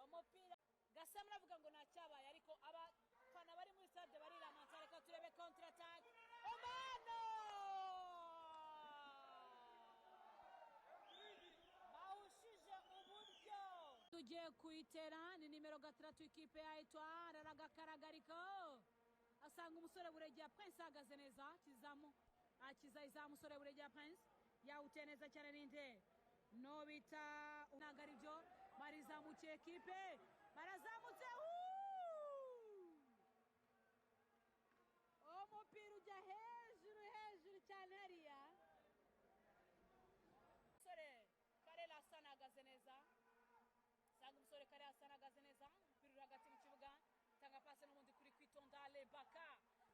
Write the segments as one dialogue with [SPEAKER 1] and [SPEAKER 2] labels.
[SPEAKER 1] umupira gasa muravuga ngo ntacyabaye ariko abafana bari muri stade bariramantsa reka turebe counter attack Omano bawushije uburyo tugiye kuyitera ni nimero 3 ikipe ya Etoile aragakaragariko asanga umusore Buregeya Prince ahagaze neza akiza umusore Buregeya Prince yawuteneza cyane ninde no bita unagaribyo barizamukiye ekipe barazamutse umupira ujya hejuru cyane hariya umusore Karela Hassan ahagaze neza sanga umusore Karela Hassan ahagaze neza umupira uri hagati mu kibuga tanga pase n'ubundi kuri kwitonda Lebaka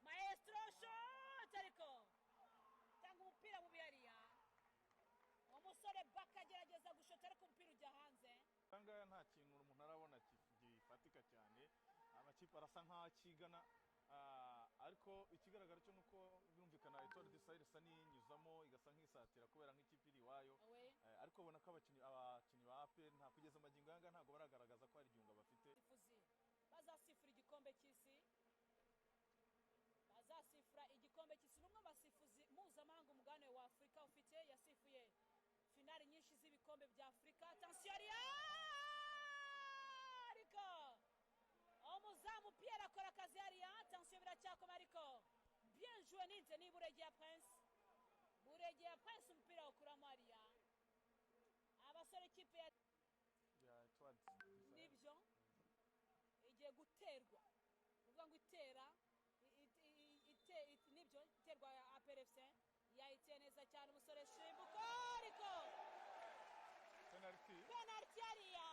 [SPEAKER 1] maestro shot ariko tanga umupira mu bihariya umusore Baka agerageza gushota ariko umupira ujya hanze
[SPEAKER 2] Tanga nta kintu umuntu arabona gifatika cyane amakipe arasa nkaho akigana ariko ikigaragara cyo nuko birumvikana Etoile du Sahel isa n'inyuzamo igasa nk'isatira kubera nk'ikipe iri wayo ariko ubona ko abakinnyi ba APR nta kugeza amagingo yanga ntago baragaragaza ko ari igihunga bafite
[SPEAKER 1] bazasifura igikombe cy'isi n'umwe basifuzi mpuzamahanga umugabane wa Afurika ufite yasifuye finali nyinshi z'ibikombe bya Afurika attention ariko umuzamu Pierre akora akazi hariya attention biracyakoma ariko bien joué n'inze ni Buregeya Prince umupira ukuramo hariya abasore ikipe ya
[SPEAKER 2] Etoile
[SPEAKER 1] nibyo igiye guterwa uvuga ngo nibyo iterwa ya APR FC yahitiye neza cyane umusore Shimbuko ariko penalty hariya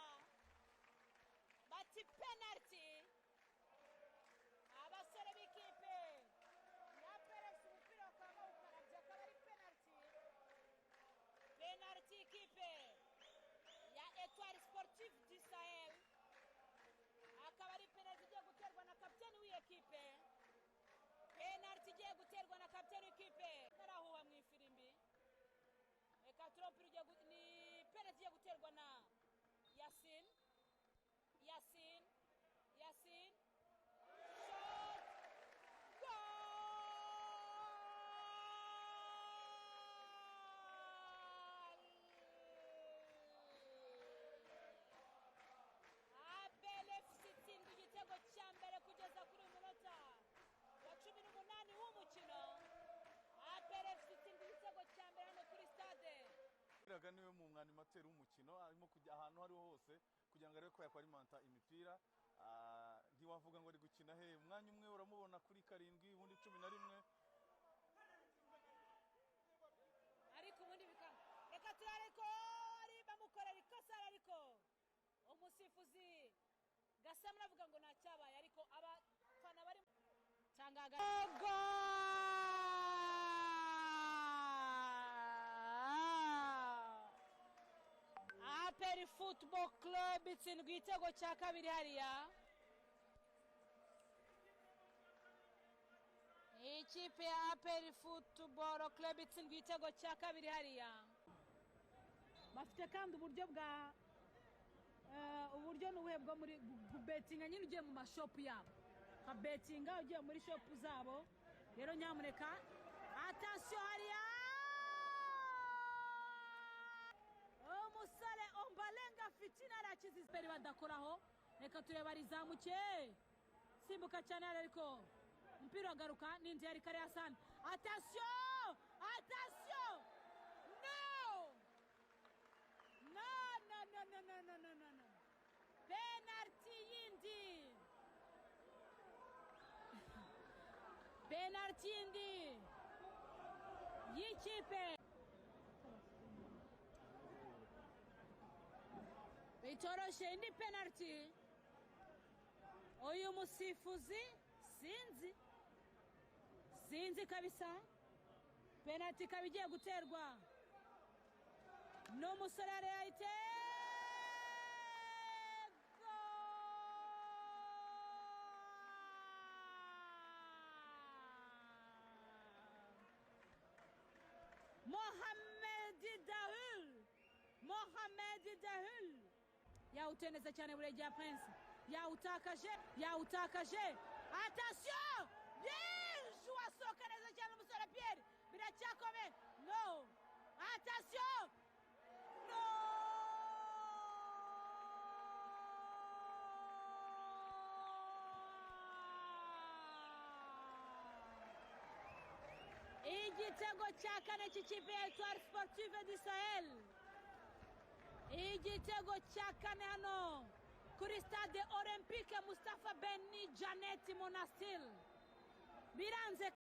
[SPEAKER 1] bati penalty abasore b'ikipe ya APR FC umupira ukaba ukarabye akaba ari penalty ikipe ya Etoile Sportive du Sahel akaba ari penalty igiye guterwa na kapiteni w'ikipe narahuha mu ifirimbi reka turompira ni penalty igiye guterwa na Yasin shot goal APR FC itsinda igitego cya mbere kugeza kuri uyu munota wa 18 w'umukino APR FC itsinda igitego cya mbere hano kuri stade
[SPEAKER 2] Biraga niwe mu mwanimateri w'umukino arimo kujya ahantu hariho hose kugira ngo arebe ko yakwarimanta imipira ntiwavuga ngo ari gukina he umwanya umwe uramubona kuri 7 ubundi 11
[SPEAKER 1] ariko ubundi bikanga reka turareko ari bamukorera ikosa ariko umusifuzi gasa muravuga ngo ntacyabaye ariko abafana bari tangaga APR Football Club itsindwa igitego cya kabiri hariya ikipe ya APR Football Club itsindwa igitego cya kabiri hariya bafite kandi uburyo n'ubuhe bwo muri betinga nyine ugiye mu mashopu yabo ka betinga ugiye muri shopu zabo rero nyamuneka attention hariya umusore Ombalenga Fitina arakiza imbere badakoraho reka tureba rizamuke simbuka cyane ariko umupira agaruka n'indi yari Karela Hassan attention no penalty yindi y'ikipe bitoroshe indi penalty uyu musifuzi sinzi kabisa penalty ikaba igiye guterwa n'umusore arayite Mohamed Dahul yawuteneza cyane buregeya Prince yawutakaje attention byinshi wasohoka neza cyane umusore Pierre biracyakome no attention no igitego cya kane cy'ikipe ya Etoile Sportive du Sahel igitego cya kane hano kuri stade Olympique Mustafa Beni Janet Monastir biranze